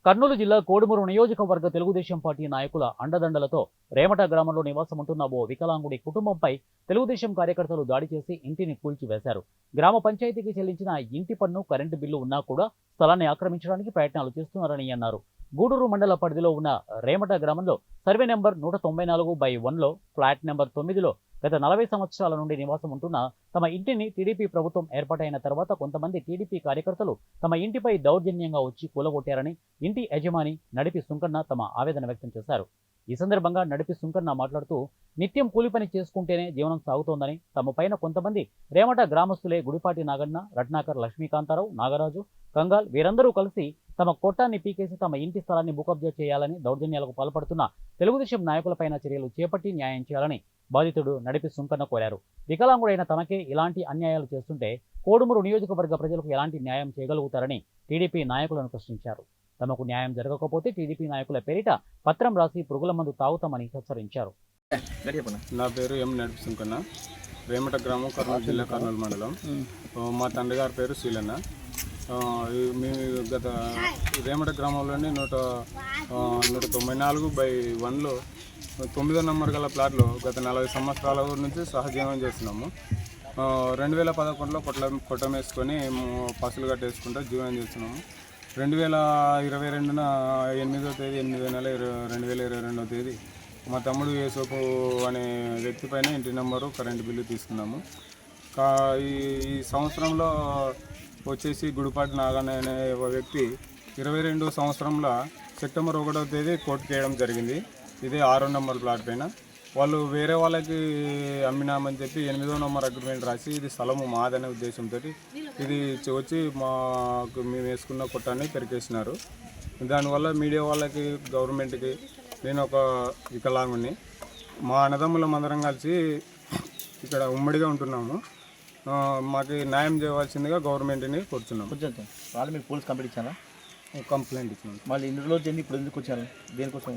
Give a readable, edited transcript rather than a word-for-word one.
కర్నూలు జిల్లా కోడుమూరు నియోజకవర్గ తెలుగుదేశం పార్టీ నాయకుల అండదండలతో రేమట గ్రామంలో నివాసముంటున్న ఓ వికలాంగుడి కుటుంబంపై తెలుగుదేశం కార్యకర్తలు దాడి చేసి ఇంటిని కూల్చివేశారు. గ్రామ పంచాయతీకి చెల్లించిన ఇంటి పన్ను, కరెంటు బిల్లు ఉన్నా కూడా స్థలాన్ని ఆక్రమించడానికి ప్రయత్నాలు చేస్తున్నారని అన్నారు. గూడూరు మండల పరిధిలో ఉన్న రేమట గ్రామంలో సర్వే నెంబర్ 194/1లో ఫ్లాట్ నెంబర్ 9లో గత 40 సంవత్సరాల నుండి నివాసం ఉంటున్న తమ ఇంటిని టీడీపీ ప్రభుత్వం ఏర్పాటైన తర్వాత కొంతమంది టీడీపీ కార్యకర్తలు తమ ఇంటిపై దౌర్జన్యంగా వచ్చి కూలగొట్టారని ఇంటి యజమాని నడిపి సుంకన్న తమ ఆవేదన వ్యక్తం చేశారు. ఈ సందర్భంగా నడిపి సుంకన్న మాట్లాడుతూ నిత్యం కూలి పని చేసుకుంటేనే జీవనం సాగుతోందని, తమ పైన కొంతమంది రేమట గ్రామస్తులే గుడిపాటి నాగన్న, రత్నాకర్, లక్ష్మీకాంతారావు, నాగరాజు, కంగాల్ వీరందరూ కలిసి తమ కొట్టాన్ని పీకేసి తమ ఇంటి స్థలాన్ని భూకబ్జా చేయాలని దౌర్జన్యాలకు పాల్పడుతున్న తెలుగుదేశం నాయకులపైన చర్యలు చేపట్టి న్యాయం చేయాలని బాధితుడు నడిపి సుంకన్న కోరారు. వికలాంగుడైన తమకే ఇలాంటి అన్యాయాలు చేస్తుంటే కోడుమూరు నియోజకవర్గ ప్రజలకు ఎలాంటి న్యాయం చేయగలుగుతారని టీడీపీ నాయకులను ప్రశ్నించారు. తమకు న్యాయం జరగకపోతే టీడీపీ నాయకుల పేరిట పత్రం రాసి పురుగుల మందు తాగుతామని హెచ్చరించారు. నా పేరు ఎం నడిపి సుంకన్న, రేమట గ్రామం, కర్నూలు జిల్లా, కర్నూలు మండలం. మా తండ్రి గారి పేరు శీలన్న. మేము గత రేమట గ్రామంలోని 194/1లో 9వ నంబర్ గల ప్లాట్లో గత 40 సంవత్సరాల నుంచి సహజీవనం చేస్తున్నాము. 2011లో కొట్టం వేసుకొని పసులు కట్టేసుకుంటూ జీవనం చేస్తున్నాము. 2022న 8వ తేదీ 8వ నెల 2022వ తేదీ మా తమ్ముడు యేసోపు అనే వ్యక్తి పైన ఇంటి నెంబరు, కరెంటు బిల్లు తీసుకున్నాము. ఈ సంవత్సరంలో వచ్చేసి గుడిపాటి నాగన్న అనే ఒక వ్యక్తి 22వ సంవత్సరంలో సెప్టెంబర్ 1వ తేదీ కోర్టుకు వేయడం జరిగింది. ఇదే 6వ నెంబర్ ప్లాట్ పైన వాళ్ళు వేరే వాళ్ళకి అమ్మినామని చెప్పి 8వ నెంబర్ అగ్రిమెంట్ రాసి ఇది స్థలము మాదనే ఉద్దేశంతో ఇది వచ్చి మేము వేసుకున్న కొట్టాన్ని పెరికేసినారు. దానివల్ల మీడియా వాళ్ళకి, గవర్నమెంట్కి, నేను ఒక వికలాంగుని, మా అన్నదమ్ములం అందరం కలిసి ఇక్కడ ఉమ్మడిగా ఉంటున్నాము. మాకు న్యాయం చేయవలసిందిగా గవర్నమెంట్ని కోరుతున్నాము. వాళ్ళు మీకు పోలీస్ కంప్లైంట్ ఇచ్చారా? కంప్లైంట్ ఇచ్చినాము. మళ్ళీ ఇన్ని రోజులు ఇప్పుడు ఎందుకు వచ్చారు? దేనికోసం?